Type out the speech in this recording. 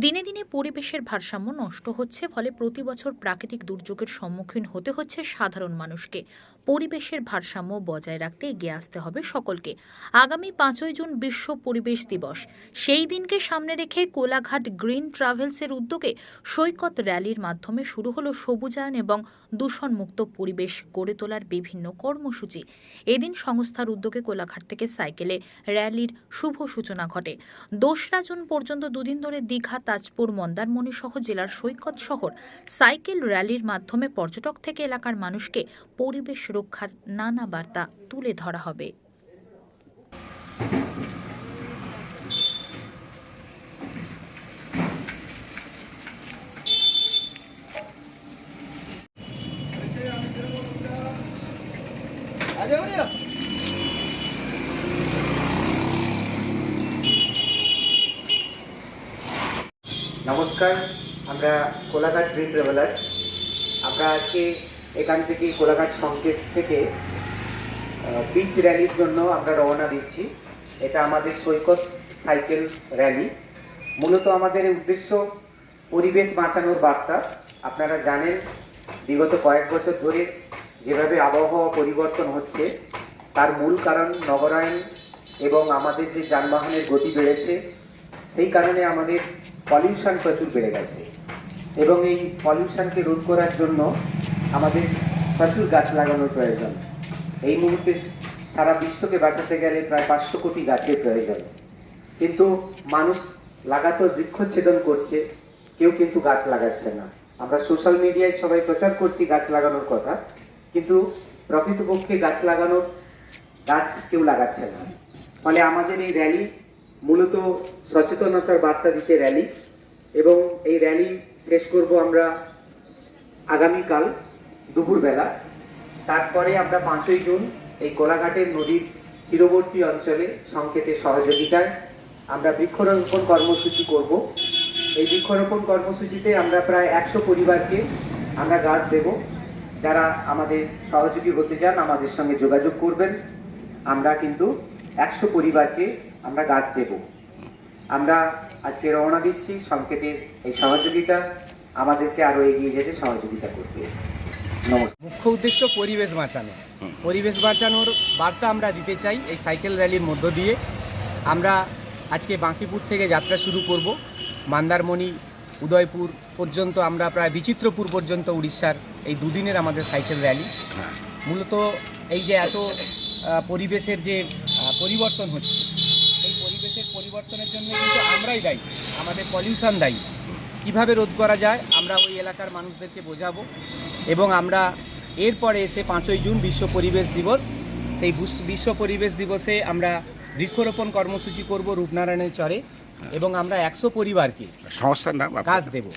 দিনে দিনে পরিবেশের ভারসাম্য নষ্ট হচ্ছে, ফলে প্রতি বছর প্রাকৃতিক দুর্যোগের সম্মুখীন হতে হচ্ছে সাধারণ মানুষকে। পরিবেশের ভারসাম্য বজায় রাখতে এগিয়ে আসতে হবে সকলকে। আগামী 5ই জুন বিশ্ব পরিবেশ দিবস। সেই দিনকে সামনে রেখে কোলাঘাট গ্রিন ট্রাভেলসের উদ্যোগে সৈকত র্যালির মাধ্যমে শুরু হলো সবুজায়ন এবং দূষণমুক্ত পরিবেশ গড়ে তোলার বিভিন্ন কর্মসূচি। এদিন সংস্থার উদ্যোগে কোলাঘাট থেকে সাইকেলে র্যালির শুভ সূচনা ঘটে। 2রা জুন পর্যন্ত দুদিন ধরে দীঘা, তাজপুর, মন্দারমণি সহ জেলার সৈকত শহর সাইকেল র্যালির মাধ্যমে পর্যটক থেকে এলাকার মানুষকে পরিবেশ রক্ষার নানা বার্তা তুলে ধরা হবে। নমস্কার, আমরা কোলাঘাট গ্রিন ট্রাভেলার্স। আমরা আজকে এখান থেকে কোলাঘাট সংকেত থেকে বিচ র্যালির জন্য আমরা রওনা দিচ্ছি। এটা আমাদের সৈকত সাইকেল র্যালি। মূলত আমাদের উদ্দেশ্য পরিবেশ বাঁচানোর বার্তা। আপনারা জানেন, বিগত কয়েক বছর ধরে যেভাবে আবহাওয়া পরিবর্তন হচ্ছে তার মূল কারণ নগরায়ন এবং আমাদের যে যানবাহনের গতি বেড়েছে, সেই কারণে আমাদের পলিউশন প্রচুর বেড়ে গেছে এবং এই পলিউশনকে রোধ করার জন্য আমাদের প্রচুর গাছ লাগানোর প্রয়োজন। এই মুহূর্তে সারা বিশ্বকে বাঁচাতে গেলে প্রায় 500 কোটি গাছের প্রয়োজন, কিন্তু মানুষ লাগাতার বৃক্ষচ্ছেদন করছে, কেউ কিন্তু গাছ লাগাচ্ছে না। আমরা সোশ্যাল মিডিয়ায় সবাই প্রচার করছি গাছ লাগানোর কথা, কিন্তু প্রকৃতপক্ষে গাছ কেউ লাগাচ্ছে না। ফলে আমাদের এই র্যালি মূলত সচেতনতার বার্তা দিতে র্যালি, এবং এই র্যালি শেষ করব আমরা আগামীকাল দুপুরবেলা। তারপরে আমরা 5ই জুন এই কোলাঘাটের নদীর তীরবর্তী অঞ্চলে সংকেতের সহযোগিতায় আমরা বৃক্ষরোপণ কর্মসূচি করব। এই বৃক্ষরোপণ কর্মসূচিতে আমরা প্রায় 100 পরিবারকে আমরা গাছ দেব। যারা আমাদের সহযোগী হতে চান আমাদের সঙ্গে যোগাযোগ করবেন। আমরা কিন্তু 100 পরিবারকে আমরা গাছ দেব। আমরা আজকে রওনা দিচ্ছি। সংকেতের এই সহযোগিতা আমাদেরকে আরো এগিয়ে যেতে সহযোগিতা করবে। নমস্কার। মুখ্য উদ্দেশ্য পরিবেশ বাঁচানো। পরিবেশ বাঁচানোর বার্তা আমরা দিতে চাই এই সাইকেল র্যালির মধ্য দিয়ে। আমরা আজকে বাঁকিপুর থেকে যাত্রা শুরু করব, মন্দারমণি, উদয়পুর পর্যন্ত, আমরা প্রায় বিচিত্রপুর পর্যন্ত উড়িষ্যার এই দুদিনের আমাদের সাইকেল র্যালি। মূলত এই যে এত পরিবেশের যে পরিবর্তন হচ্ছে, এই পরিবেশের পরিবর্তনের জন্য কিন্তু আমরাই দায়ী, আমাদের পলিউশন দায়ী। কিভাবে রোধ করা যায় আমরা ওই এলাকার মানুষদেরকে বোঝাবো, এবং আমরা এরপরে এসে 5ই জুন বিশ্ব পরিবেশ দিবস, সেই বিশ্ব পরিবেশ দিবসে আমরা বৃক্ষরোপণ কর্মসূচি করব রূপনারায়ণের চরে, এবং আমরা 100 পরিবারকে সংস্থার নাম গাছ দেব।